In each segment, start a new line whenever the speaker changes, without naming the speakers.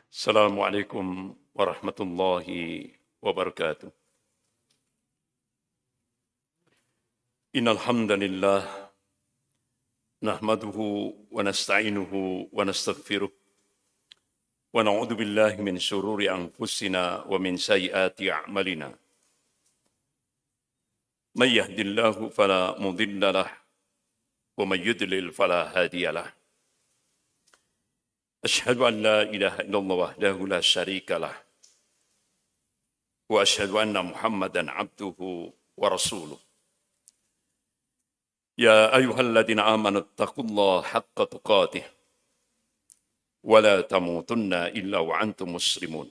Assalamualaikum warahmatullahi wabarakatuh. Innal hamdalillah nahmaduhu wa nasta'inuhu wa nastaghfiruh wa na'udzu billahi min shururi anfusina wa min sayyiati a'malina. May yahdihillahu fala mudilla lahu wa may yudlil fala hadiya lahu. Asyhadu an la ilaha illallah wahdahu la syarika lah wa asyhadu anna Muhammadan abduhu wa rasuluh. Ya ayyuhalladzina amanu taqullaha haqqa tuqatih wa la tamutunna illa wa antum muslimun.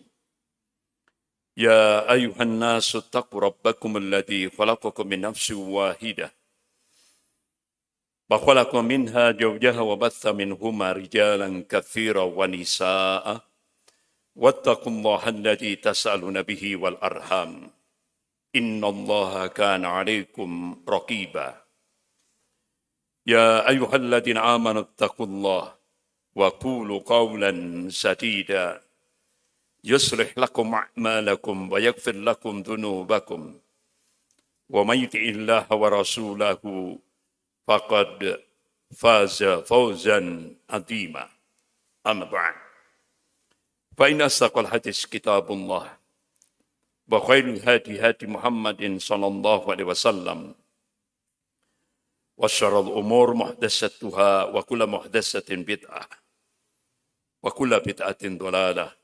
Ya ayyuhan nasu taqu rabbakum alladzi khalaqakum min nafsin wahidah wa khalaqa minha zawjaha wa batha minhuma rijalan katsiran wa nisaa'a wattaqullaha alladzi tas'aluna bihi wal arham innallaha kana 'alaikum raqiba. Ya ayyuhalladzina amanu taqullaha wa qulu qawlan sadida yuslih lakum a'malakum wa yaghfir lakum dhunubakum wa may yuti'illaha wa rasulahu faqad faza fawzan 'azima. Amma ba'd. Fa inna asdaqal hadits kitabullah wa khairul hadi hadi Muhammadin sallallahu alaihi wasallam wa syarrul umur muhdatsatuha wa kullu muhdatsatin bid'ah wa kullu bid'atin dhalalah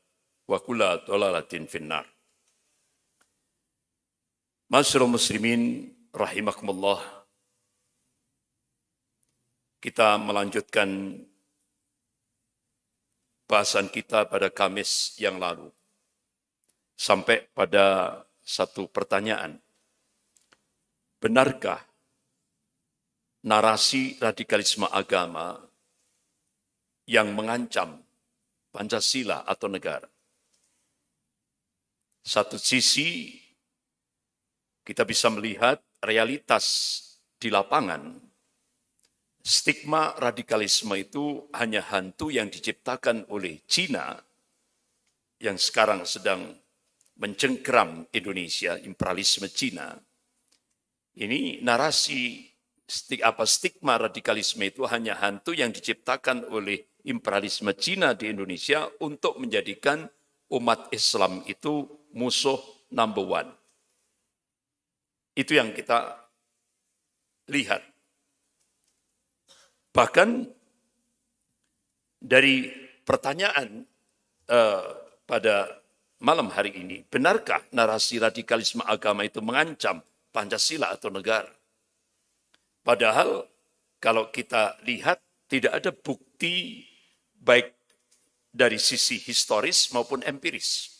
wa kullu dhalalatin finnar. Ma'asyiral muslimin rahimakumullah. Kita melanjutkan bahasan kita pada Kamis yang lalu sampai pada satu pertanyaan. Benarkah narasi radikalisme agama yang mengancam Pancasila atau negara? Satu sisi kita bisa melihat realitas di lapangan. Stigma radikalisme itu hanya hantu yang diciptakan oleh Cina yang sekarang sedang mencengkeram Indonesia, imperialisme Cina. Ini narasi stigma radikalisme itu hanya hantu yang diciptakan oleh imperialisme Cina di Indonesia untuk menjadikan umat Islam itu musuh number one. Itu yang kita lihat. Bahkan dari pertanyaan pada malam hari ini, benarkah narasi radikalisme agama itu mengancam Pancasila atau negara? Padahal kalau kita lihat tidak ada bukti baik dari sisi historis maupun empiris.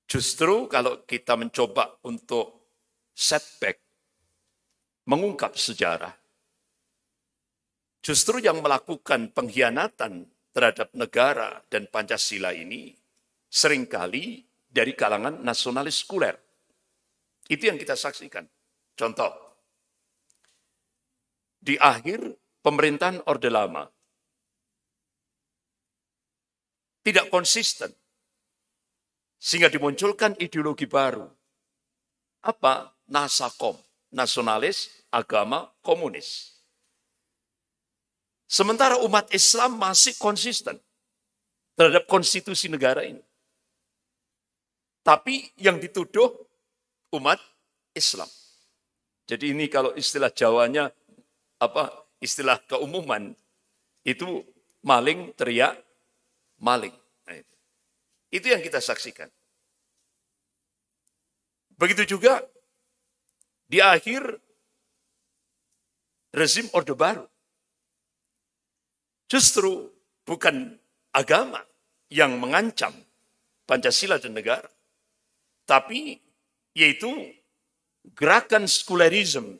Justru kalau kita mencoba untuk setback, mengungkap sejarah, justru yang melakukan pengkhianatan terhadap negara dan Pancasila ini seringkali dari kalangan nasionalis sekuler. Itu yang kita saksikan. Contoh, di akhir pemerintahan Orde Lama, tidak konsisten, sehingga dimunculkan ideologi baru. Apa? Nasakom, nasionalis, agama, komunis. Sementara umat Islam masih konsisten terhadap konstitusi negara ini. Tapi yang dituduh umat Islam. Jadi ini kalau istilah Jawanya, istilah keumuman, itu maling teriak maling. Nah, itu yang kita saksikan. Begitu juga di akhir rezim Orde Baru. Justru bukan agama yang mengancam Pancasila dan negara, tapi yaitu gerakan sekularisme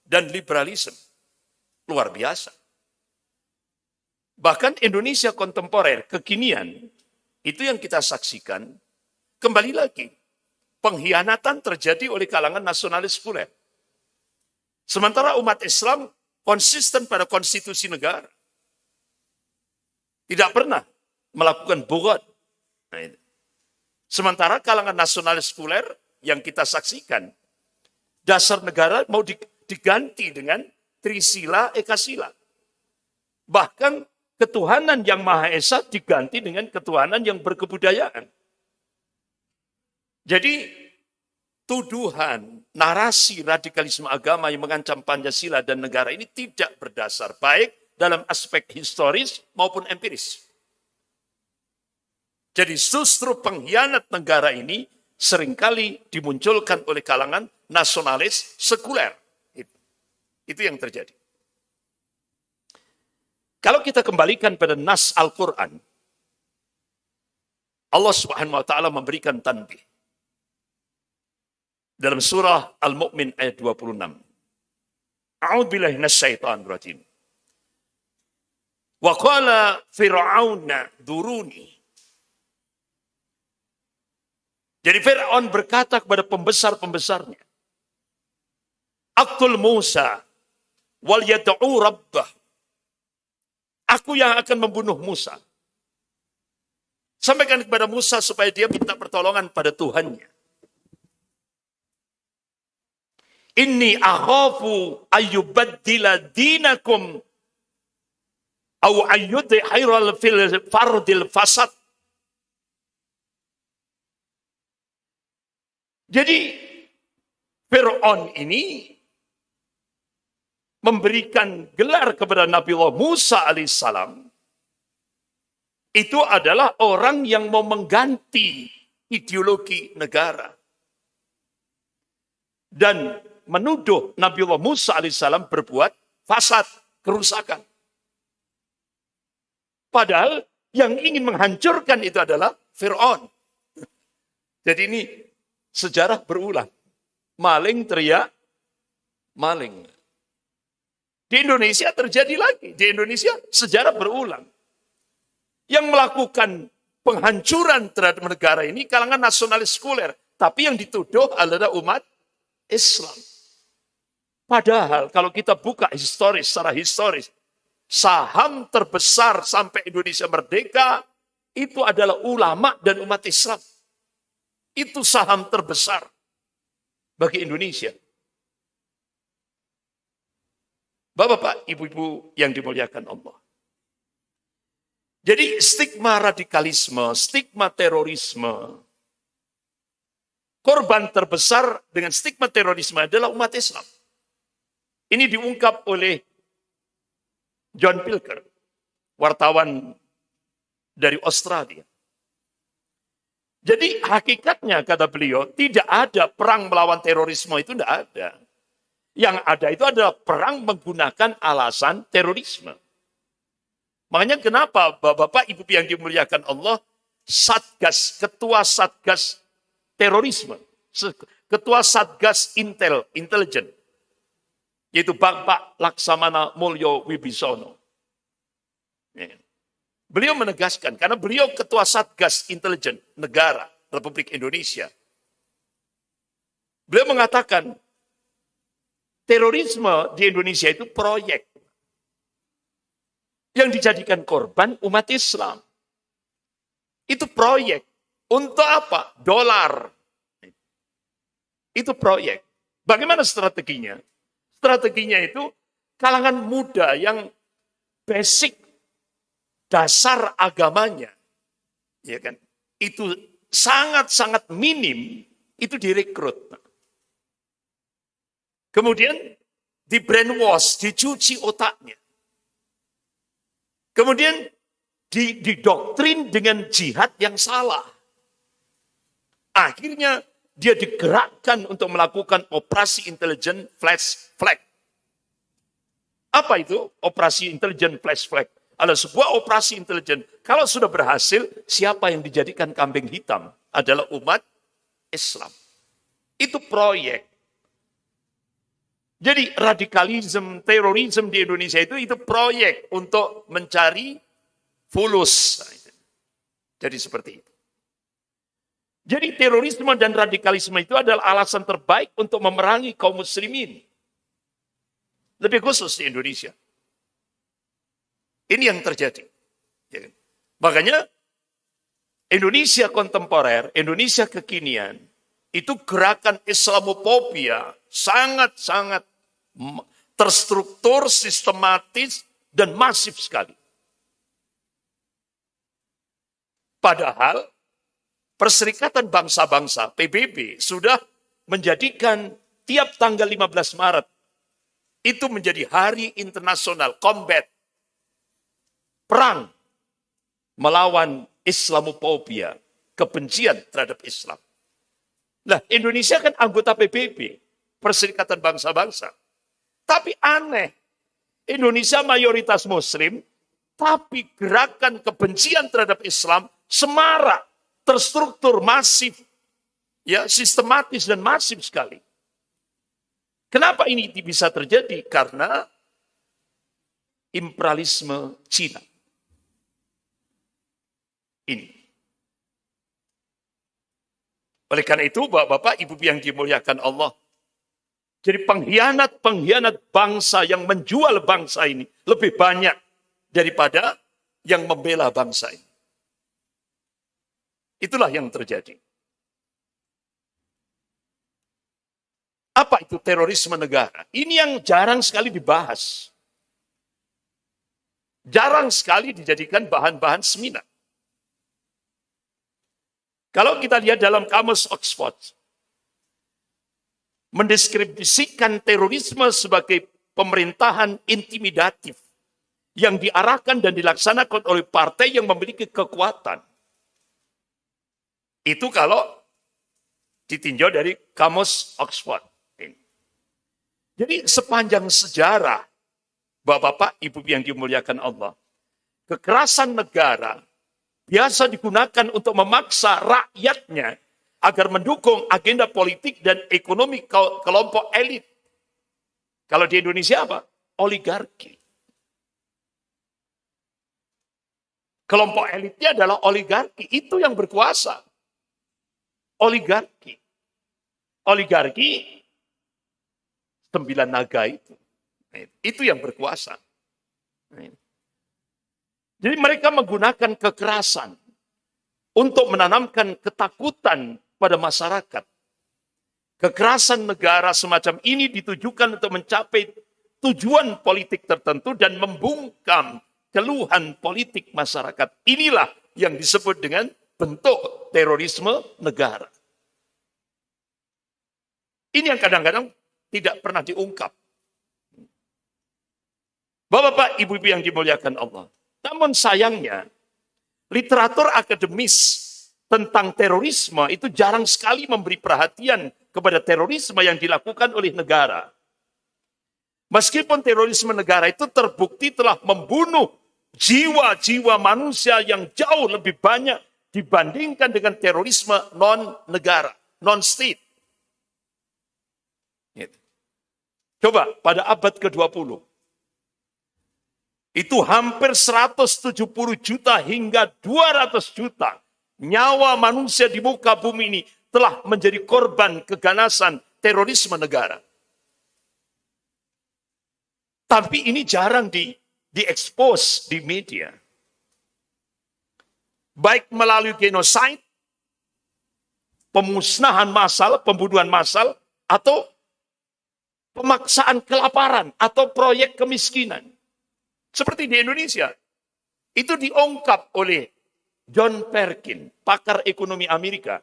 dan liberalisme. Luar biasa. Bahkan Indonesia kontemporer, kekinian, itu yang kita saksikan, kembali lagi, pengkhianatan terjadi oleh kalangan nasionalis sekuler. Sementara umat Islam konsisten pada konstitusi negara. Tidak pernah melakukan bugat. Nah, itu. Sementara kalangan nasionalis sekuler yang kita saksikan, dasar negara mau diganti dengan Trisila Ekasila. Bahkan ketuhanan yang Maha Esa diganti dengan ketuhanan yang berkebudayaan. Jadi tuduhan, narasi radikalisme agama yang mengancam Pancasila dan negara ini tidak berdasar baik dalam aspek historis maupun empiris. Jadi justru pengkhianat negara ini seringkali dimunculkan oleh kalangan nasionalis sekuler. Itu yang terjadi. Kalau kita kembalikan pada nas Al-Quran, Allah Subhanahu wa Ta'ala memberikan tanbih. Dalam surah Al-Mu'min ayat 26. A'udzubillahi minasyaitonir rajim. Wa qala fir'auna duruni. Jadi Fir'aun berkata kepada pembesar-pembesarnya, Aqtul Musa wal yad'u rabbah. Aku yang akan membunuh Musa. Sampaikan kepada Musa supaya dia minta pertolongan pada Tuhannya. Inni akhafu ayyubaddila dinakum au ayyudhiral fil fardil fasad. Jadi Fir'aun ini memberikan gelar kepada Nabiullah Musa alaihissalam. Itu adalah orang yang mau mengganti ideologi negara. Dan menuduh Nabiullah Musa alaihissalam berbuat fasad, kerusakan. Padahal yang ingin menghancurkan itu adalah Fir'aun. Jadi ini sejarah berulang. Maling teriak, maling. Di Indonesia terjadi lagi. Di Indonesia sejarah berulang. Yang melakukan penghancuran terhadap negara ini kalangan nasionalis sekuler. Tapi yang dituduh adalah umat Islam. Padahal kalau kita buka secara historis, saham terbesar sampai Indonesia merdeka itu adalah ulama dan umat Islam. Itu saham terbesar bagi Indonesia. Bapak-bapak, ibu-ibu yang dimuliakan Allah. Jadi stigma radikalisme, stigma terorisme, korban terbesar dengan stigma terorisme adalah umat Islam. Ini diungkap oleh John Pilker, wartawan dari Australia. Jadi hakikatnya kata beliau, tidak ada perang melawan terorisme itu tidak ada. Yang ada itu adalah perang menggunakan alasan terorisme. Makanya kenapa Bapak Ibu yang dimuliakan Allah, Satgas, Ketua Satgas Terorisme, Ketua Satgas Intelijen, yaitu Bapak Laksamana Mulyo Wibisono. Beliau menegaskan, karena beliau Ketua Satgas Intelijen Negara Republik Indonesia. Beliau mengatakan, terorisme di Indonesia itu proyek yang dijadikan korban umat Islam. Itu proyek. Untuk apa? Dolar. Itu proyek. Bagaimana strateginya? Strateginya itu kalangan muda yang basic dasar agamanya, ya kan? Itu sangat-sangat minim, itu direkrut. Kemudian di brainwash, dicuci otaknya. Kemudian didoktrin dengan jihad yang salah. Akhirnya dia digerakkan untuk melakukan operasi intelijen flash flag. Apa itu operasi intelijen flash flag? Ada sebuah operasi intelijen. Kalau sudah berhasil, siapa yang dijadikan kambing hitam? Adalah umat Islam. Itu proyek. Jadi radikalisme, terorisme di Indonesia itu proyek untuk mencari fulus. Jadi seperti itu. Jadi terorisme dan radikalisme itu adalah alasan terbaik untuk memerangi kaum muslimin. Lebih khusus di Indonesia. Ini yang terjadi. Makanya Indonesia kontemporer, Indonesia kekinian, itu gerakan Islamophobia sangat-sangat terstruktur, sistematis, dan masif sekali. Padahal Perserikatan Bangsa-Bangsa, PBB, sudah menjadikan tiap tanggal 15 Maret itu menjadi hari internasional combat, perang melawan Islamophobia, kebencian terhadap Islam. Nah, Indonesia kan anggota PBB, Perserikatan Bangsa-Bangsa. Tapi aneh, Indonesia mayoritas Muslim, tapi gerakan kebencian terhadap Islam semarak, terstruktur, masif, ya, sistematis dan masif sekali. Kenapa ini bisa terjadi? Karena imperialisme Cina. Ini. Oleh karena itu, Bapak-bapak, Ibu yang dimuliakan Allah, jadi pengkhianat-pengkhianat bangsa yang menjual bangsa ini lebih banyak daripada yang membela bangsa ini. Itulah yang terjadi. Apa itu terorisme negara? Ini yang jarang sekali dibahas. Jarang sekali dijadikan bahan-bahan seminar. Kalau kita lihat dalam kamus Oxford, mendeskripsikan terorisme sebagai pemerintahan intimidatif yang diarahkan dan dilaksanakan oleh partai yang memiliki kekuatan. Itu kalau ditinjau dari kamus Oxford. Jadi sepanjang sejarah, Bapak-bapak, Ibu yang dimuliakan Allah, kekerasan negara biasa digunakan untuk memaksa rakyatnya agar mendukung agenda politik dan ekonomi kelompok elit. Kalau di Indonesia apa? Oligarki. Kelompok elitnya adalah oligarki, itu yang berkuasa. Oligarki. Oligarki 9 naga itu yang berkuasa. Jadi mereka menggunakan kekerasan untuk menanamkan ketakutan pada masyarakat. Kekerasan negara semacam ini ditujukan untuk mencapai tujuan politik tertentu dan membungkam keluhan politik masyarakat. Inilah yang disebut dengan bentuk terorisme negara. Ini yang kadang-kadang tidak pernah diungkap. Bapak-bapak, ibu-ibu yang dimuliakan Allah. Namun sayangnya, literatur akademis tentang terorisme itu jarang sekali memberi perhatian kepada terorisme yang dilakukan oleh negara. Meskipun terorisme negara itu terbukti telah membunuh jiwa-jiwa manusia yang jauh lebih banyak dibandingkan dengan terorisme non-negara, non-state. Coba pada abad ke-20, itu hampir 170 juta hingga 200 juta nyawa manusia di muka bumi ini telah menjadi korban keganasan terorisme negara. Tapi ini jarang diekspos di media. Baik melalui genosida, pemusnahan massal, pembunuhan massal, atau pemaksaan kelaparan, atau proyek kemiskinan. Seperti di Indonesia. Itu diungkap oleh John Perkin, pakar ekonomi Amerika,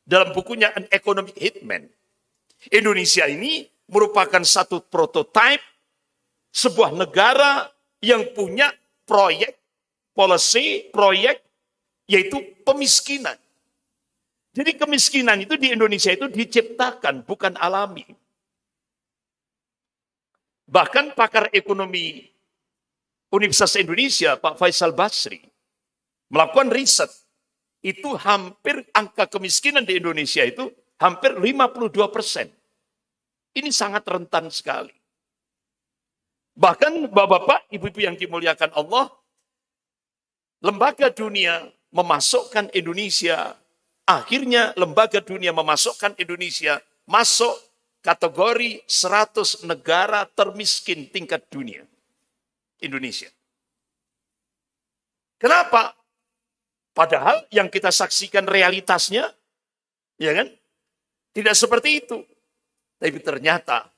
dalam bukunya An Economic Hitman. Indonesia ini merupakan satu prototipe sebuah negara yang punya proyek, policy, proyek, yaitu pemiskinan. Jadi kemiskinan itu di Indonesia itu diciptakan, bukan alami. Bahkan pakar ekonomi Universitas Indonesia, Pak Faisal Basri, melakukan riset. Itu hampir angka kemiskinan di Indonesia itu hampir 52%. Ini sangat rentan sekali. Bahkan Bapak-bapak, Ibu-ibu yang dimuliakan Allah, lembaga dunia memasukkan Indonesia, akhirnya lembaga dunia memasukkan Indonesia masuk kategori 100 negara termiskin tingkat dunia. Indonesia. Kenapa?
Padahal yang kita saksikan realitasnya, ya kan, tidak seperti itu. Tapi ternyata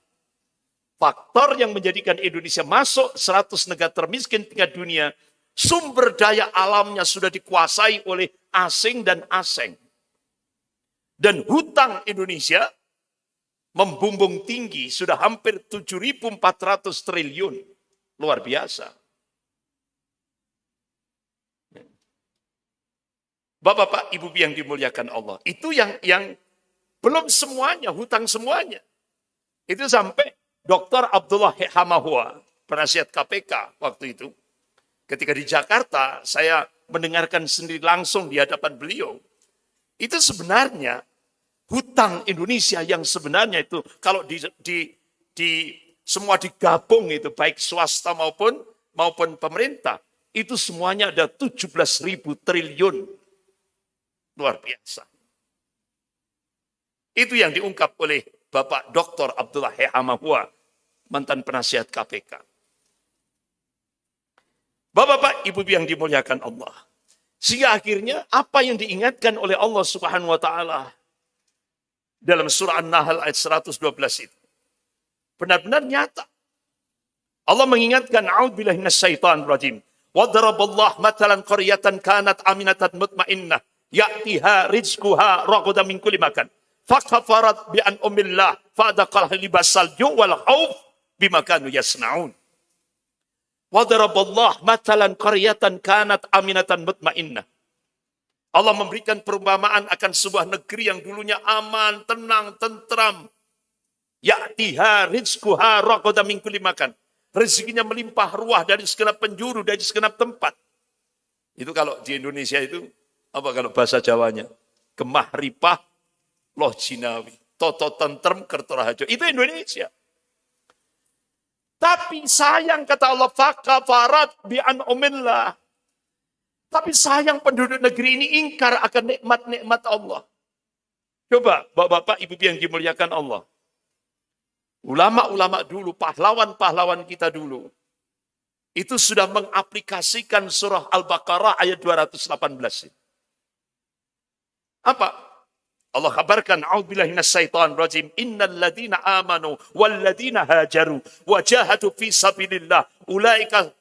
faktor yang menjadikan Indonesia masuk 100 negara termiskin tingkat dunia, sumber daya alamnya sudah dikuasai oleh asing dan asing. Dan hutang Indonesia membumbung tinggi, sudah hampir 7.400 triliun. Luar biasa. Bapak-bapak, ibu-ibu yang dimuliakan Allah. Itu yang belum semuanya, hutang semuanya. Itu sampai Dr. Abdullah Hamahua, penasihat KPK waktu itu. Ketika di Jakarta, saya mendengarkan sendiri langsung di hadapan beliau. Itu sebenarnya hutang Indonesia yang sebenarnya itu kalau semua digabung itu baik swasta maupun pemerintah, itu semuanya ada 17.000 triliun. Luar biasa. Itu yang diungkap oleh Bapak Dr. Abdullah Hamahua, mantan penasihat KPK. Bapak-bapak, ibu-ibu yang dimuliakan Allah. Sehingga akhirnya apa yang diingatkan oleh Allah Subhanahu wa taala dalam surah An-Nahl ayat 112 itu benar-benar nyata. Allah mengingatkan, a'udzubillahi minasyaitonir rajim. Wa daraballahu matalan qaryatan kanat aminatan mutmainnah ya'tiha rizquha ragadan min kulli makan. Fakafarat bi an umillah fa'adaqal libasal ju' wal khauf bima kanu yasnaun. Wa daraballahu matalan qaryatan kanat aminatan mutmainnah. Allah memberikan perumpamaan akan sebuah negeri yang dulunya aman, tenang, tentram. Ya'tiha rizquha ragadan min kulli makan. Rezekinya melimpah ruah dari segenap penjuru, dari segenap tempat. Itu kalau di Indonesia itu, apa kalau bahasa Jawanya? Gemah ripah, loh jinawi. Toto tentrem, kertorahajo. Itu Indonesia. Tapi sayang kata Allah, fakafarat bi'an umillah. Tapi sayang penduduk negeri ini ingkar akan nikmat-nikmat Allah. Coba, bapak-bapak, ibu yang dimuliakan Allah. Ulama-ulama dulu, pahlawan-pahlawan kita dulu, itu sudah mengaplikasikan surah Al-Baqarah ayat 218. Apa? Allah kabarkan, a'udzubillahi minasyaitonir rajim, innal ladzina amanu wal ladzina hajaru wa jahadu fi sabilillah ulaika.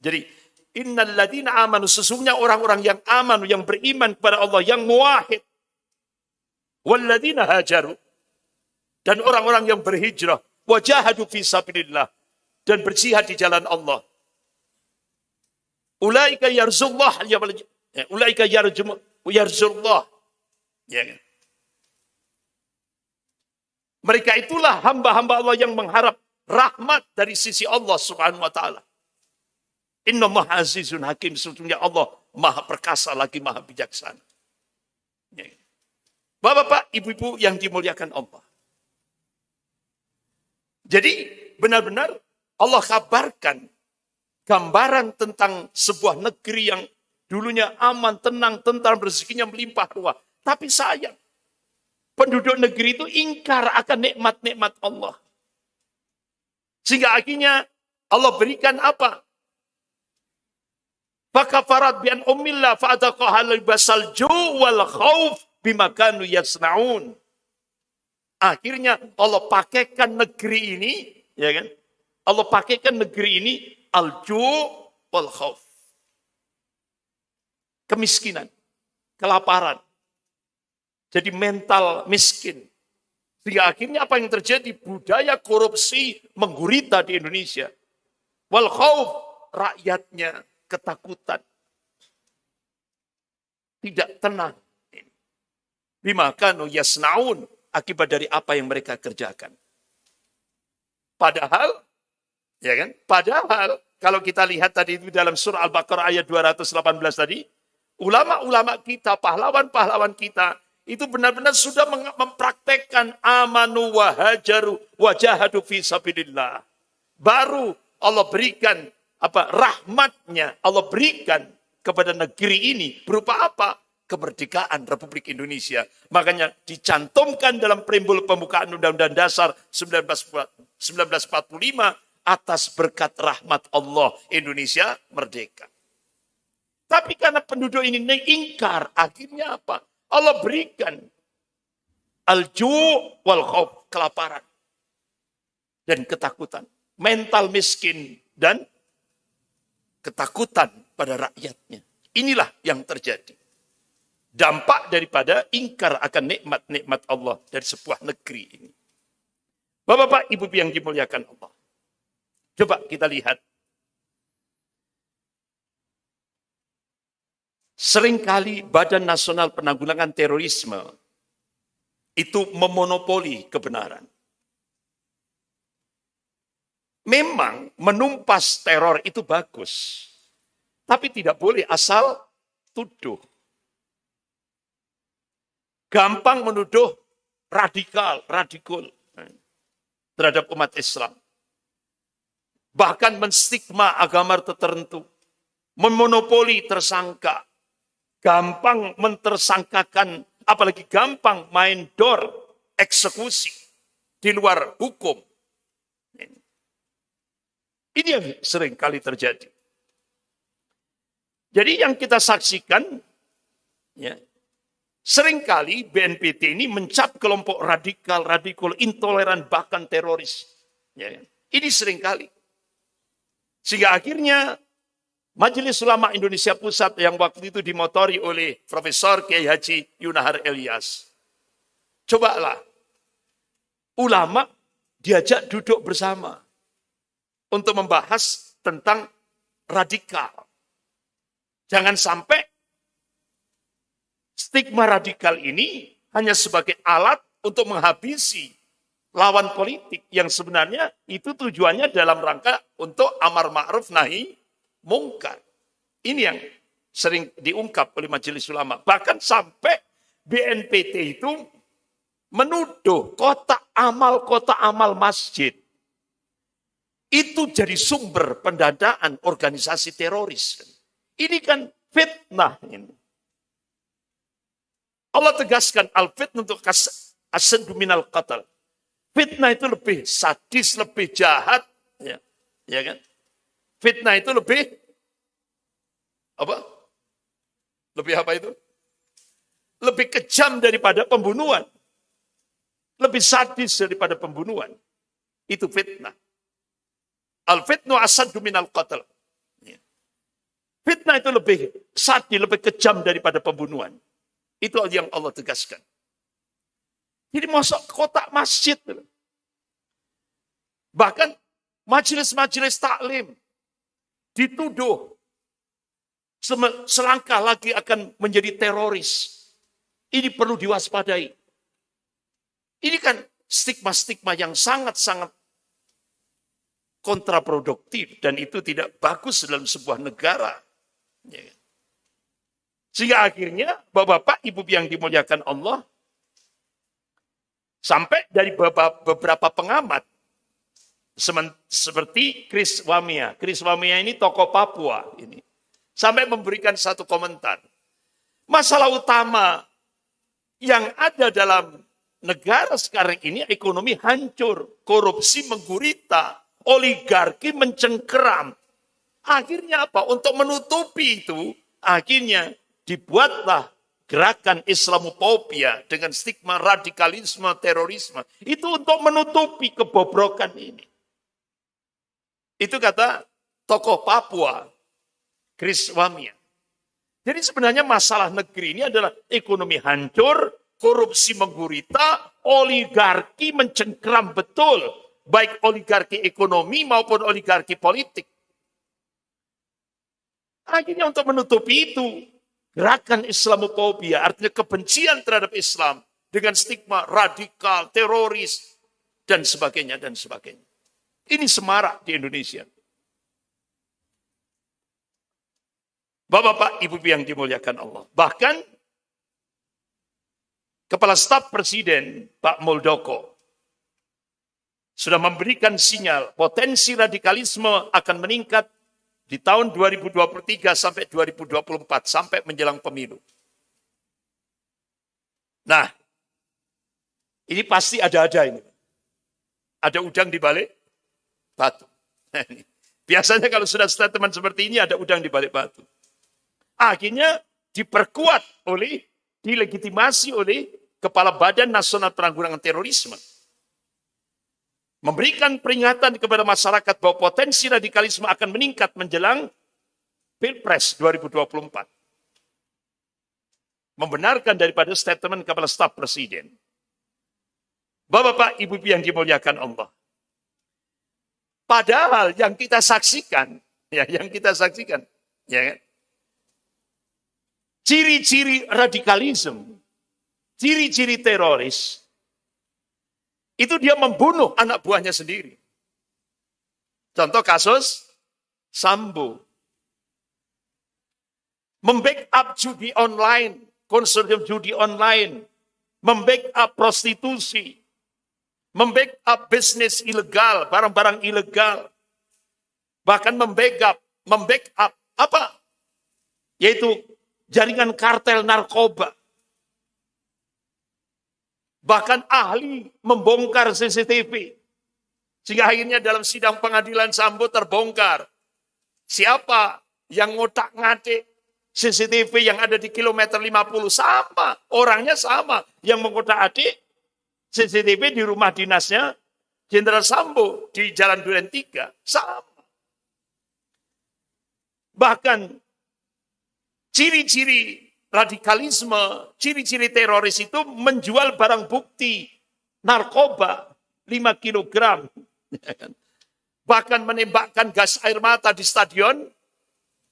Jadi innal ladzina amanu, sesungguhnya orang-orang yang amanu, yang beriman kepada Allah, yang muwahhid, wal ladzina hajaru, dan orang-orang yang berhijrah, wa jahadu fi sabilillah, dan berjihad di jalan Allah. Ulaika yarzullah, ulaika yarzullah. Ya. Mereka itulah hamba-hamba Allah yang mengharap rahmat dari sisi Allah Subhanahu wa taala. Innallaha azizun hakim, sesungguhnya Allah maha perkasa lagi maha bijaksana. Ya. Bapak-bapak, ibu-ibu yang dimuliakan Allah. Jadi benar-benar Allah kabarkan gambaran tentang sebuah negeri yang dulunya aman, tenang, tentram, rezekinya melimpah ruah. Tapi sayang, penduduk negeri itu ingkar akan nikmat-nikmat Allah. Sehingga akhirnya Allah berikan apa? Fakafarat bi'an umillah fa'adaqaha libasal ju' wal khauf bima kanu yasnaun. Akhirnya Allah pakaikan negeri ini, ya kan? Allah pakaikan negeri ini al-ju' wal khauf. Kemiskinan, kelaparan. Jadi mental miskin. Sehingga akhirnya apa yang terjadi? Budaya korupsi menggurita di Indonesia. Wal khauf, rakyatnya ketakutan. Tidak tenang. Bima kanu yasnaun, akibat dari apa yang mereka kerjakan. Padahal, ya kan? Padahal kalau kita lihat tadi itu dalam surah Al-Baqarah ayat 218 tadi, ulama-ulama kita, pahlawan-pahlawan kita, itu benar-benar sudah mempraktekkan amanu wa hajaru wa jahadu fi sabilillah. Baru Allah berikan rahmatnya, Allah berikan kepada negeri ini berupa apa? Kemerdekaan Republik Indonesia. Makanya dicantumkan dalam preambul pembukaan Undang-Undang Dasar 1945, atas berkat rahmat Allah Indonesia merdeka. Tapi karena penduduk ini ingkar, akhirnya apa? Allah berikan al-ju' wal khauf, kelaparan dan ketakutan, mental miskin dan ketakutan pada rakyatnya. Inilah yang terjadi. Dampak daripada ingkar akan nikmat-nikmat Allah dari sebuah negeri ini. Bapak-bapak, ibu-ibu yang dimuliakan Allah. Coba kita lihat. Seringkali Badan Nasional Penanggulangan Terorisme itu memonopoli kebenaran. Memang menumpas teror itu bagus. Tapi tidak boleh asal tuduh. Gampang menuduh radikal terhadap umat Islam. Bahkan menstigma agama tertentu. Memonopoli tersangka. Gampang mentersangkakan, apalagi gampang main dor eksekusi di luar hukum. Ini yang sering kali terjadi. Jadi yang kita saksikan, ya, seringkali BNPT ini mencap kelompok radikal, intoleran, bahkan teroris. Ya, ini seringkali. Sehingga akhirnya Majelis Ulama Indonesia Pusat yang waktu itu dimotori oleh Profesor Kiai Haji Yunahar Elias. Cobalah, ulama diajak duduk bersama untuk membahas tentang radikal. Jangan sampai stigma radikal ini hanya sebagai alat untuk menghabisi lawan politik yang sebenarnya itu tujuannya dalam rangka untuk amar ma'ruf nahi mungkar. Ini yang sering diungkap oleh Majelis Ulama. Bahkan sampai BNPT itu menuduh kotak amal masjid itu jadi sumber pendanaan organisasi teroris. Ini kan fitnah. Allah tegaskan al-fitnah untuk asyaddu minal qatl. Fitnah itu lebih sadis, lebih jahat, ya kan? Fitnah itu lebih apa? Lebih apa itu? Lebih kejam daripada pembunuhan. Lebih sadis daripada pembunuhan. Itu fitnah. Al-fitnu asyaddu minal qatl. Fitnah itu lebih sadis, lebih kejam daripada pembunuhan. Itu yang Allah tegaskan. Jadi masuk kotak masjid. Bahkan majelis-majelis taklim dituduh selangkah lagi akan menjadi teroris. Ini perlu diwaspadai. Ini kan stigma-stigma yang sangat-sangat kontraproduktif dan itu tidak bagus dalam sebuah negara. Sehingga akhirnya Bapak-bapak, Ibu yang dimuliakan Allah, sampai dari beberapa pengamat seperti Chris Wamia. Chris Wamia ini tokoh Papua ini. Sampai memberikan satu komentar. Masalah utama yang ada dalam negara sekarang ini ekonomi hancur, korupsi menggurita, oligarki mencengkeram. Akhirnya apa? Untuk menutupi itu, akhirnya dibuatlah gerakan Islamophobia dengan stigma radikalisme, terorisme. Itu untuk menutupi kebobrokan ini. Itu kata tokoh Papua, Chris Wamia. Jadi sebenarnya masalah negeri ini adalah ekonomi hancur, korupsi menggurita, oligarki mencengkeram betul. Baik oligarki ekonomi maupun oligarki politik. Akhirnya untuk menutupi itu, gerakan Islamophobia, artinya kebencian terhadap Islam, dengan stigma radikal, teroris, dan sebagainya, dan sebagainya. Ini semarak di Indonesia. Bapak-bapak, ibu-ibu yang dimuliakan Allah. Bahkan, Kepala Staf Presiden, Pak Muldoko, sudah memberikan sinyal potensi radikalisme akan meningkat di tahun 2023 sampai 2024, sampai menjelang pemilu. Nah, ini pasti ada-ada ini. Ada udang di balik batu. Biasanya kalau sudah statement seperti ini ada udang di balik batu. Akhirnya diperkuat dilegitimasi oleh Kepala Badan Nasional Penanggulangan Terorisme. Memberikan peringatan kepada masyarakat bahwa potensi radikalisme akan meningkat menjelang Pilpres 2024. Membenarkan daripada statement Kepala Staf Presiden. Bapak-bapak, ibu-ibu yang dimuliakan Allah. Padahal yang kita saksikan, ya kan? Ciri-ciri radikalisme, ciri-ciri teroris, itu dia membunuh anak buahnya sendiri. Contoh kasus Sambo. Membackup judi online, konsorsium judi online, membackup prostitusi, membackup bisnis ilegal, barang-barang ilegal, bahkan membackup apa? Yaitu jaringan kartel narkoba. Bahkan ahli membongkar CCTV. Sehingga akhirnya dalam sidang pengadilan Sambo terbongkar. Siapa yang ngotak-ngatik CCTV yang ada di kilometer 50? Sama, orangnya sama. Yang mengotak-atik CCTV di rumah dinasnya Jenderal Sambo di Jalan Duren 3. Sama. Bahkan ciri-ciri radikalisme, ciri-ciri teroris itu menjual barang bukti narkoba 5 kilogram. Bahkan menembakkan gas air mata di stadion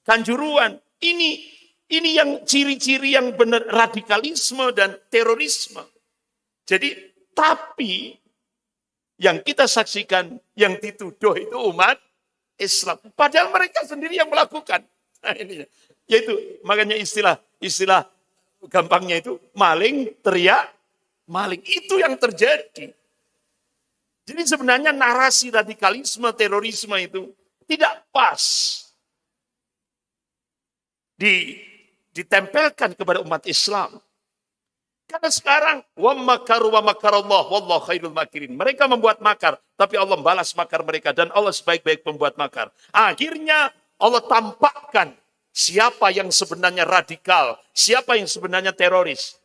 Kanjuruhan. Ini yang ciri-ciri yang benar radikalisme dan terorisme. Jadi, tapi yang kita saksikan, yang dituduh itu umat Islam. Padahal mereka sendiri yang melakukan. Nah, ini. Yaitu makanya istilah gampangnya itu maling teriak maling. Itu yang terjadi. Jadi sebenarnya narasi radikalisme, terorisme itu tidak pas ditempelkan kepada umat Islam. Karena sekarang wa makaru wa makarallah wallahu khairul makirin. Mereka membuat makar, tapi Allah membalas makar mereka dan Allah sebaik-baik pembuat makar. Akhirnya Allah tampakkan siapa yang sebenarnya radikal, siapa yang sebenarnya teroris.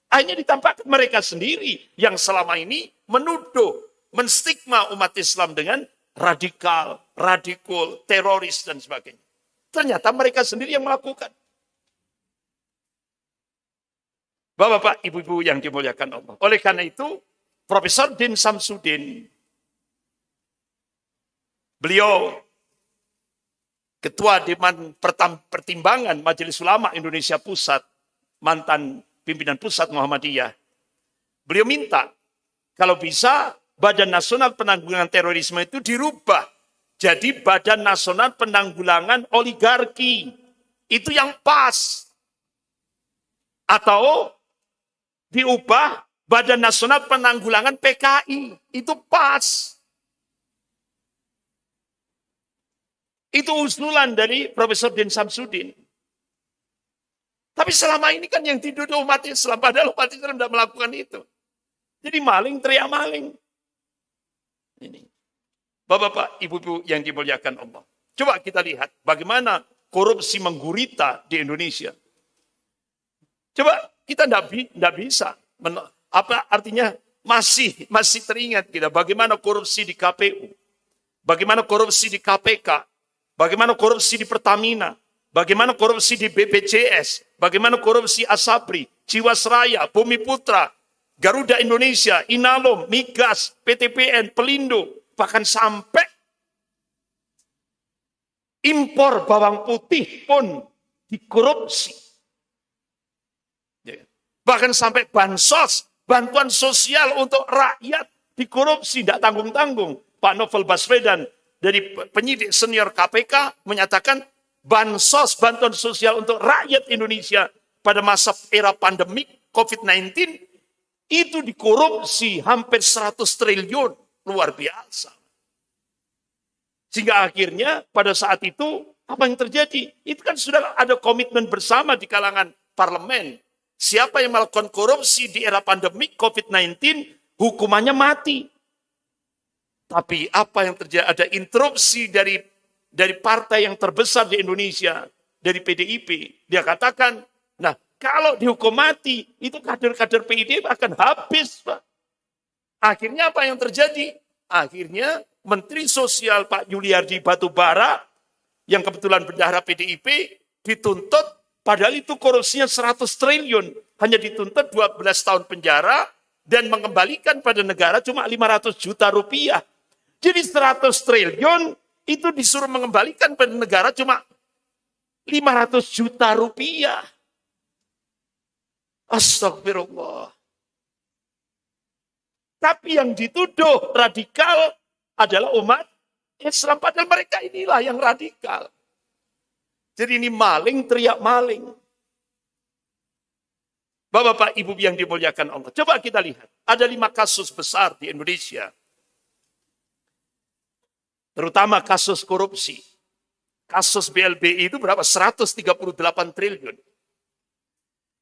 Akhirnya ditampakkan mereka sendiri yang selama ini menuduh, menstigma umat Islam dengan radikal, teroris dan sebagainya. Ternyata mereka sendiri yang melakukan. Bapak-bapak, ibu-ibu yang dimuliakan Allah. Oleh karena itu, Profesor Din Samsudin, beliau Ketua Dewan Pertimbangan Majelis Ulama Indonesia Pusat, mantan pimpinan pusat Muhammadiyah. Beliau minta, kalau bisa Badan Nasional Penanggulangan Terorisme itu dirubah. Jadi Badan Nasional Penanggulangan Oligarki. Itu yang pas. Atau diubah Badan Nasional Penanggulangan PKI. Itu pas. Itu usulan dari Profesor Din Samsudin. Tapi selama ini kan yang dituduh umat Islam. Padahal umat Islam tidak melakukan itu. Jadi maling teriak maling. Ini. Bapak-bapak, ibu-ibu yang dimuliakan Allah. Coba kita lihat bagaimana korupsi menggurita di Indonesia. Coba kita tidak bisa. Apa artinya masih teringat kita bagaimana korupsi di KPU. Bagaimana korupsi di KPK. Bagaimana korupsi di Pertamina. Bagaimana korupsi di BPJS. Bagaimana korupsi Asabri, Jiwasraya, Bumi Putra, Garuda Indonesia, Inalum, Migas, PTPN, Pelindo, bahkan sampai impor bawang putih pun dikorupsi. Bahkan sampai bansos, bantuan sosial untuk rakyat dikorupsi, tidak tanggung-tanggung. Pak Novel Baswedan dari penyidik senior KPK menyatakan bansos, bantuan sosial untuk rakyat Indonesia pada masa era pandemik COVID-19 itu dikorupsi hampir 100 triliun. Luar biasa. Sehingga akhirnya pada saat itu apa yang terjadi? Itu kan sudah ada komitmen bersama di kalangan parlemen. Siapa yang melakukan korupsi di era pandemik COVID-19 hukumannya mati. Tapi apa yang terjadi? Ada interupsi dari partai yang terbesar di Indonesia dari PDIP. Dia katakan, nah kalau dihukum mati, itu kader-kader PDIP akan habis, Pak. Akhirnya apa yang terjadi? Akhirnya Menteri Sosial Pak Yuliardi Batubara, yang kebetulan bendahara PDIP, dituntut, padahal itu korupsinya 100 triliun. Hanya dituntut 12 tahun penjara, dan mengembalikan pada negara cuma 500 juta rupiah. Jadi 100 triliun itu disuruh mengembalikan pada negara cuma 500 juta rupiah. Astagfirullah. Tapi yang dituduh radikal adalah umat Islam. Padahal mereka inilah yang radikal. Jadi ini maling teriak maling. Bapak-bapak, ibu yang dimuliakan Allah. Coba kita lihat. Ada 5 kasus besar di Indonesia. Terutama kasus korupsi. Kasus BLBI itu berapa? 138 triliun.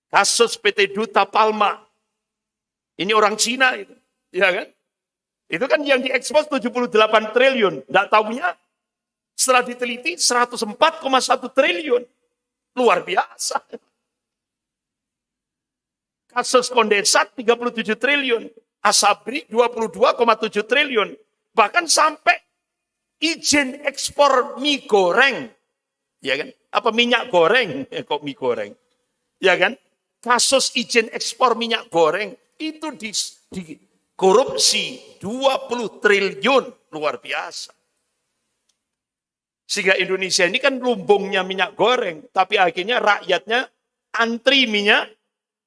Kasus PT Duta Palma. Ini orang Cina itu. Ya kan? Itu kan yang diekspos 78 triliun. Nggak tahunya setelah diteliti 104,1 triliun. Luar biasa. Kasus kondensat 37 triliun. Asabri 22,7 triliun. Bahkan sampai izin ekspor mie goreng. Ya kan? Apa minyak goreng? Kok mie goreng? Ya kan? Kasus izin ekspor minyak goreng itu di korupsi 20 triliun. Luar biasa. Sehingga Indonesia ini kan lumbungnya minyak goreng. Tapi akhirnya rakyatnya antri minyak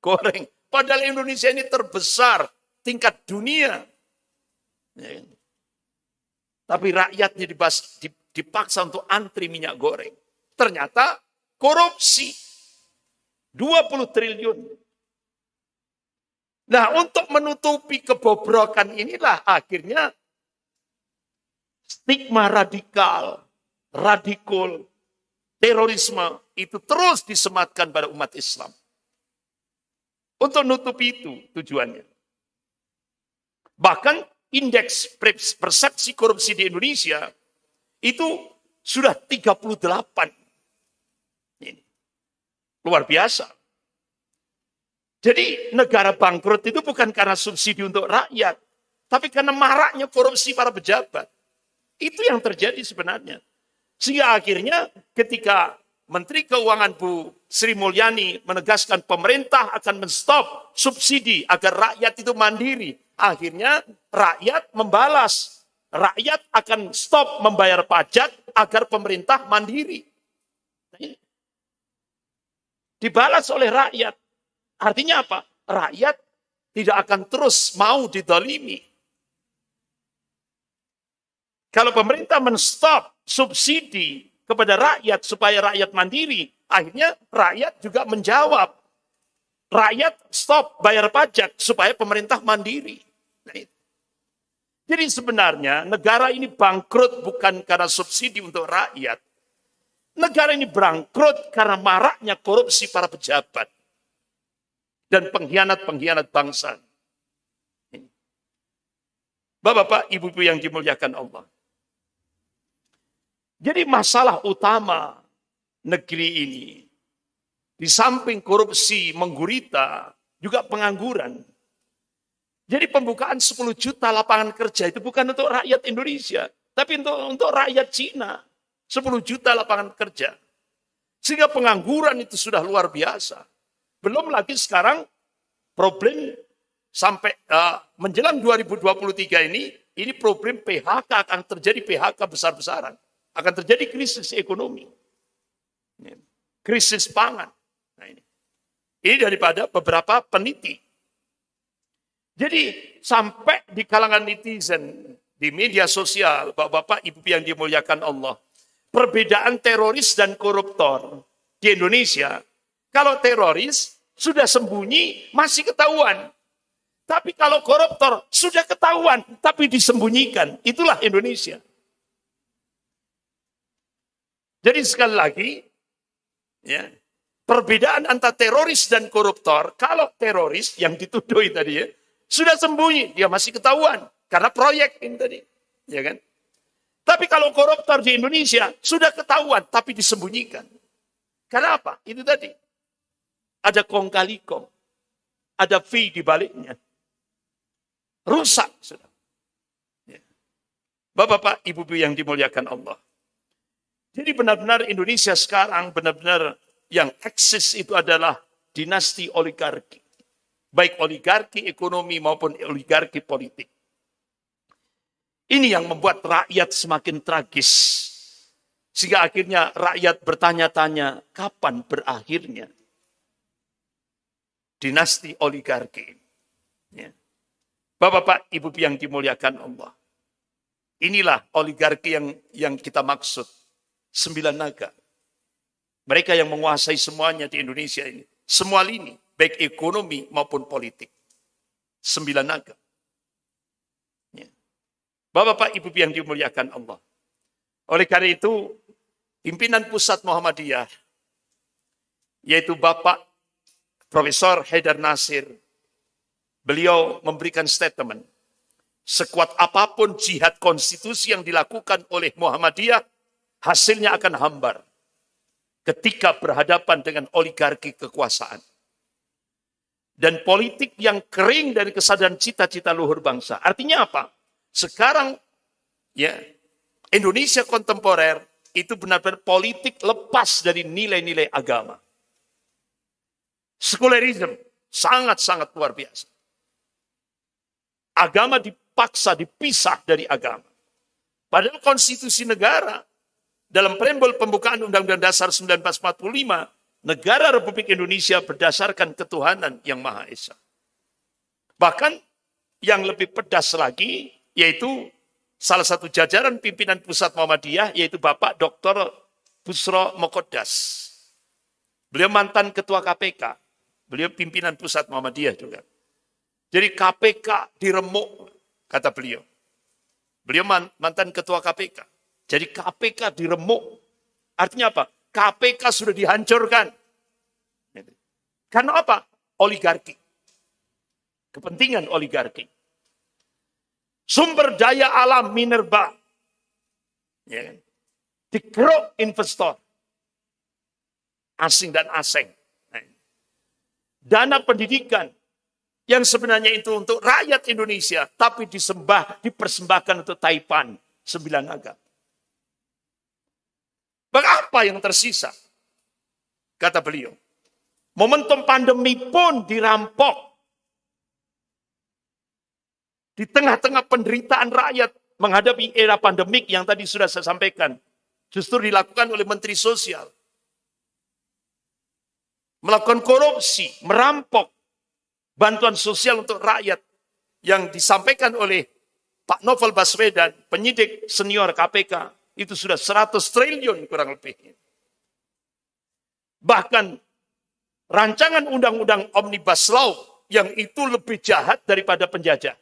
goreng. Padahal Indonesia ini terbesar tingkat dunia. Ya. Tapi rakyatnya dipaksa untuk antri minyak goreng. Ternyata korupsi 20 triliun. Nah, untuk menutupi kebobrokan inilah akhirnya stigma radikal, terorisme itu terus disematkan pada umat Islam. Untuk nutupi itu tujuannya. Bahkan indeks persepsi korupsi di Indonesia itu sudah 38. Ini. Luar biasa. Jadi negara bangkrut itu bukan karena subsidi untuk rakyat, tapi karena maraknya korupsi para pejabat. Itu yang terjadi sebenarnya. Sehingga akhirnya ketika Menteri Keuangan Bu Sri Mulyani menegaskan pemerintah akan menstop subsidi agar rakyat itu mandiri. Akhirnya rakyat membalas. Rakyat akan stop membayar pajak agar pemerintah mandiri. Dibalas oleh rakyat. Artinya apa? Rakyat tidak akan terus mau didolimi. Kalau pemerintah menstop subsidi kepada rakyat supaya rakyat mandiri, akhirnya rakyat juga menjawab. Rakyat stop bayar pajak supaya pemerintah mandiri. Nah, jadi sebenarnya negara ini bangkrut bukan karena subsidi untuk rakyat. Negara ini bangkrut karena maraknya korupsi para pejabat dan pengkhianat-pengkhianat bangsa. Bapak-bapak, ibu-ibu yang dimuliakan Allah. Jadi masalah utama negeri ini, di samping korupsi menggurita, juga pengangguran. Jadi pembukaan 10 juta lapangan kerja itu bukan untuk rakyat Indonesia, tapi untuk rakyat Cina. 10 juta lapangan kerja. Sehingga pengangguran itu sudah luar biasa. Belum lagi sekarang problem sampai menjelang 2023 ini problem PHK, akan terjadi PHK besar-besaran. Akan terjadi krisis ekonomi. Krisis pangan. Nah, ini daripada beberapa peneliti. Jadi sampai di kalangan netizen, di media sosial, bapak-bapak, ibu yang dimuliakan Allah, perbedaan teroris dan koruptor di Indonesia, kalau teroris sudah sembunyi masih ketahuan. Tapi kalau koruptor sudah ketahuan tapi disembunyikan. Itulah Indonesia. Jadi sekali lagi, ya, perbedaan antara teroris dan koruptor, kalau teroris yang dituduh tadi ya, sudah sembunyi, dia masih ketahuan karena proyek ini tadi, ya kan? Tapi kalau koruptor di Indonesia sudah ketahuan tapi disembunyikan. Karena apa? Itu tadi. Ada kong kali kong. Ada fee di baliknya. Rusak. Sudah. Ya. Bapak-bapak, ibu-ibu yang dimuliakan Allah. Jadi benar-benar Indonesia sekarang benar-benar yang eksis itu adalah dinasti oligarki. Baik oligarki ekonomi maupun oligarki politik. Ini yang membuat rakyat semakin tragis. Sehingga akhirnya rakyat bertanya-tanya, kapan berakhirnya dinasti oligarki? Ya. Bapak-bapak, ibu yang dimuliakan Allah. Inilah oligarki yang kita maksud. 9 naga. Mereka yang menguasai semuanya di Indonesia ini. Semua lini, baik ekonomi maupun politik. 9 naga. Ya. Bapak-bapak, ibu yang dimuliakan Allah. Oleh karena itu, pimpinan pusat Muhammadiyah, yaitu Bapak Profesor Haidar Nasir, beliau memberikan statement, sekuat apapun jihad konstitusi yang dilakukan oleh Muhammadiyah, hasilnya akan hambar ketika berhadapan dengan oligarki kekuasaan. Dan politik yang kering dari kesadaran cita-cita luhur bangsa. Artinya apa? Sekarang ya Indonesia kontemporer itu benar-benar politik lepas dari nilai-nilai agama. Sekularisme sangat-sangat luar biasa. Agama dipaksa dipisah dari agama. Padahal konstitusi negara dalam preambul pembukaan Undang-Undang Dasar 1945, negara Republik Indonesia berdasarkan ketuhanan yang Maha Esa. Bahkan yang lebih pedas lagi, yaitu salah satu jajaran pimpinan pusat Muhammadiyah, yaitu Bapak Dr. Busro Mokodas. Beliau mantan ketua KPK. Beliau pimpinan pusat Muhammadiyah juga. Jadi KPK diremuk, kata beliau. Beliau mantan ketua KPK. Jadi KPK diremuk. Artinya apa? KPK sudah dihancurkan. Karena apa? Oligarki. Kepentingan oligarki. Sumber daya alam minerba. Ya. Dikeruk investor. Asing dan asing. Dana pendidikan. Yang sebenarnya itu untuk rakyat Indonesia. Tapi dipersembahkan untuk Taipan. 9 naga. Apa yang tersisa? Kata beliau. Momentum pandemi pun dirampok. Di tengah-tengah penderitaan rakyat menghadapi era pandemik yang tadi sudah saya sampaikan. Justru dilakukan oleh Menteri Sosial. Melakukan korupsi, merampok bantuan sosial untuk rakyat yang disampaikan oleh Pak Novel Baswedan, penyidik senior KPK. Itu sudah 100 triliun kurang lebih. Bahkan rancangan undang-undang Omnibus Law yang itu lebih jahat daripada penjajah.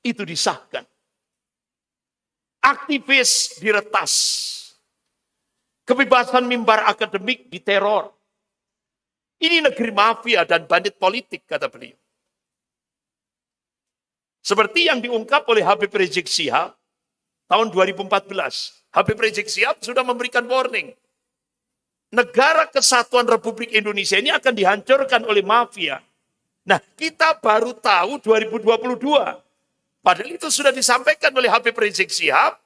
Itu disahkan. Aktivis diretas. Kebebasan mimbar akademik diteror. Ini negeri mafia dan bandit politik, kata beliau. Seperti yang diungkap oleh Habib Rizik Syihab tahun 2014. Habib Rizik Syihab sudah memberikan warning. Negara Kesatuan Republik Indonesia ini akan dihancurkan oleh mafia. Nah, kita baru tahu 2022. Padahal itu sudah disampaikan oleh Habib Rizik Syihab.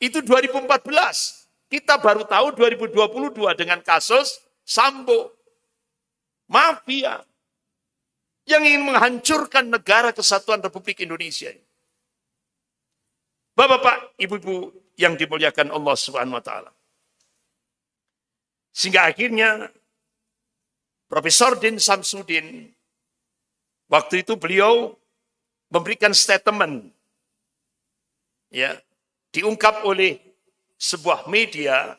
Itu 2014. Kita baru tahu 2022 dengan kasus Sambo. Mafia. Yang ingin menghancurkan negara Kesatuan Republik Indonesia. Bapak-bapak, ibu-ibu yang dimuliakan Allah Subhanahu wa taala. Sehingga akhirnya Profesor Din Samsudin waktu itu beliau memberikan statement ya, diungkap oleh sebuah media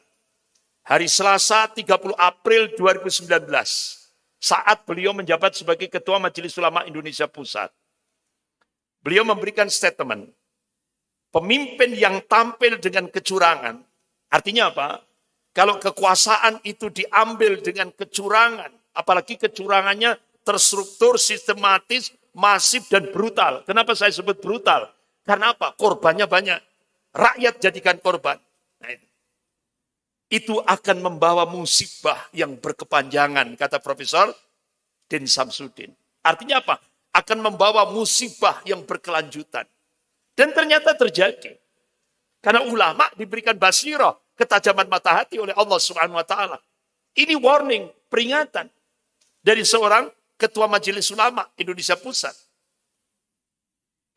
hari Selasa 30 April 2019 saat beliau menjabat sebagai Ketua Majelis Ulama Indonesia Pusat. Beliau memberikan statement, pemimpin yang tampil dengan kecurangan, artinya apa? Kalau kekuasaan itu diambil dengan kecurangan, apalagi kecurangannya terstruktur, sistematis, masif, dan brutal. Kenapa saya sebut brutal? Karena apa? Korbannya banyak. Rakyat jadikan korban. Nah, itu. itu akan membawa musibah yang berkepanjangan, kata Profesor Din Samsudin. Artinya apa? Akan membawa musibah yang berkelanjutan. Dan ternyata terjadi. Karena ulama diberikan basirah, ketajaman mata hati oleh Allah Subhanahu wa taala. Ini warning, peringatan dari seorang Ketua Majelis Ulama Indonesia Pusat.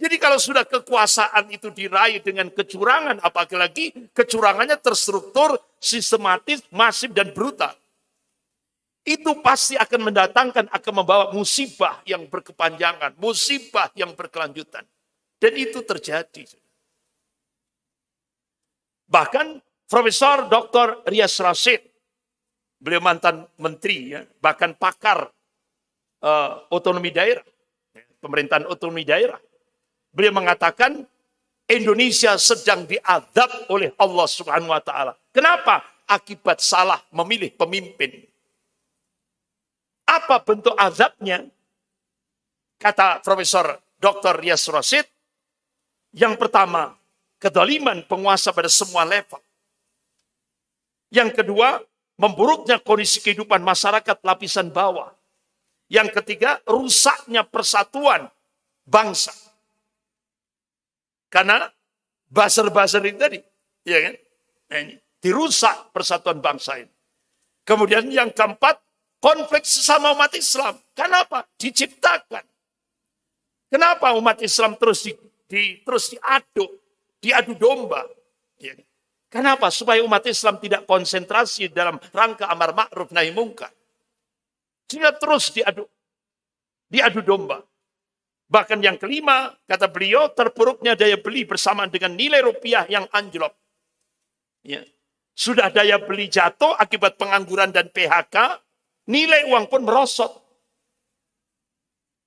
Jadi kalau sudah kekuasaan itu diraih dengan kecurangan, apalagi kecurangannya terstruktur, sistematis, masif, dan brutal. Itu pasti akan mendatangkan, akan membawa musibah yang berkepanjangan, musibah yang berkelanjutan. Dan itu terjadi. Bahkan Profesor Dr. Rias Rasyid, beliau mantan menteri, ya, bahkan pakar otonomi daerah, pemerintahan otonomi daerah. Beliau mengatakan Indonesia sedang diazab oleh Allah Subhanahu wa taala. Kenapa? Akibat salah memilih pemimpin. Apa bentuk azabnya? Kata Profesor Dr. Rias Rasyid, yang pertama, kedoliman penguasa pada semua level. Yang kedua, memburuknya kondisi kehidupan masyarakat lapisan bawah. Yang ketiga, rusaknya persatuan bangsa. Karena buzzer-buzzer ini tadi, ya kan? Nah, ini dirusak persatuan bangsa ini. Kemudian yang keempat, konflik sesama umat Islam. Kenapa? Diciptakan. Kenapa umat Islam terus diadu domba? Ya. Kenapa? Supaya umat Islam tidak konsentrasi dalam rangka amar ma'ruf nahi mungkar. Sehingga terus diadu domba. Bahkan yang kelima, kata beliau, terpuruknya daya beli bersamaan dengan nilai rupiah yang anjlok. Ya. Sudah daya beli jatuh akibat pengangguran dan PHK, nilai uang pun merosot.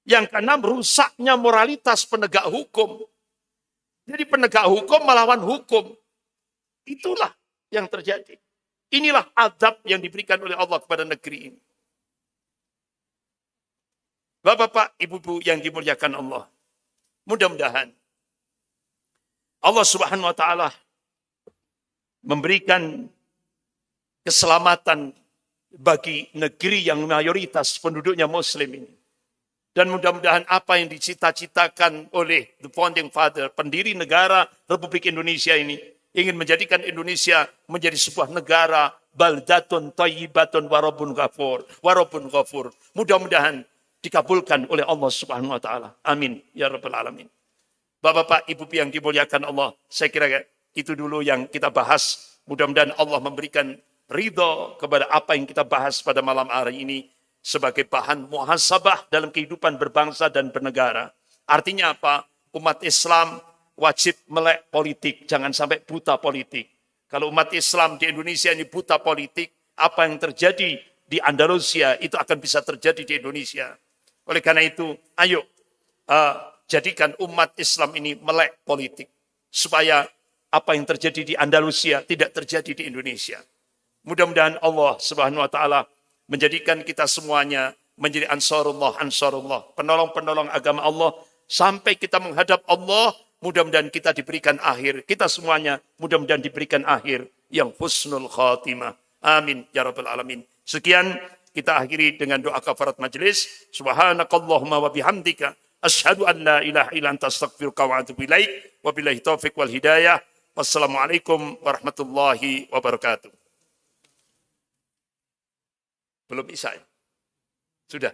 Yang keenam, rusaknya moralitas penegak hukum. Jadi penegak hukum melawan hukum. Itulah yang terjadi. Inilah azab yang diberikan oleh Allah kepada negeri ini. Bapak-bapak, ibu-ibu yang dimuliakan Allah. Mudah-mudahan Allah Subhanahu wa taala memberikan keselamatan bagi negeri yang mayoritas penduduknya muslim ini. Dan mudah-mudahan apa yang dicita-citakan oleh the founding father, pendiri negara Republik Indonesia ini, ingin menjadikan Indonesia menjadi sebuah negara baldatun thayyibatun warabun ghafur. Mudah-mudahan dikabulkan oleh Allah Subhanahu wa taala. Amin ya rabbal alamin. Bapak-bapak, ibu yang dimuliakan Allah, saya kira itu dulu yang kita bahas. Mudah-mudahan Allah memberikan ridho kepada apa yang kita bahas pada malam hari ini sebagai bahan muhasabah dalam kehidupan berbangsa dan bernegara. Artinya apa? Umat Islam wajib melek politik, jangan sampai buta politik. Kalau umat Islam di Indonesia ini buta politik, apa yang terjadi di Andalusia itu akan bisa terjadi di Indonesia. Oleh karena itu, ayo jadikan umat Islam ini melek politik. Supaya apa yang terjadi di Andalusia tidak terjadi di Indonesia. Mudah-mudahan Allah Subhanahu wa taala menjadikan kita semuanya menjadi ansarullah, penolong-penolong agama Allah sampai kita menghadap Allah. Mudah-mudahan kita diberikan akhir, kita semuanya mudah-mudahan diberikan akhir yang husnul khatimah. Amin ya rabbal alamin. Sekian kita akhiri dengan doa kafarat majelis. Subhanakallahumma wa bihamdika asyhadu an la ilaha illa anta astaghfiruka wa atubu ilaik. Wabillahi taufik wal hidayah. Wassalamualaikum warahmatullahi wabarakatuh. Belum isya ya? Sudah.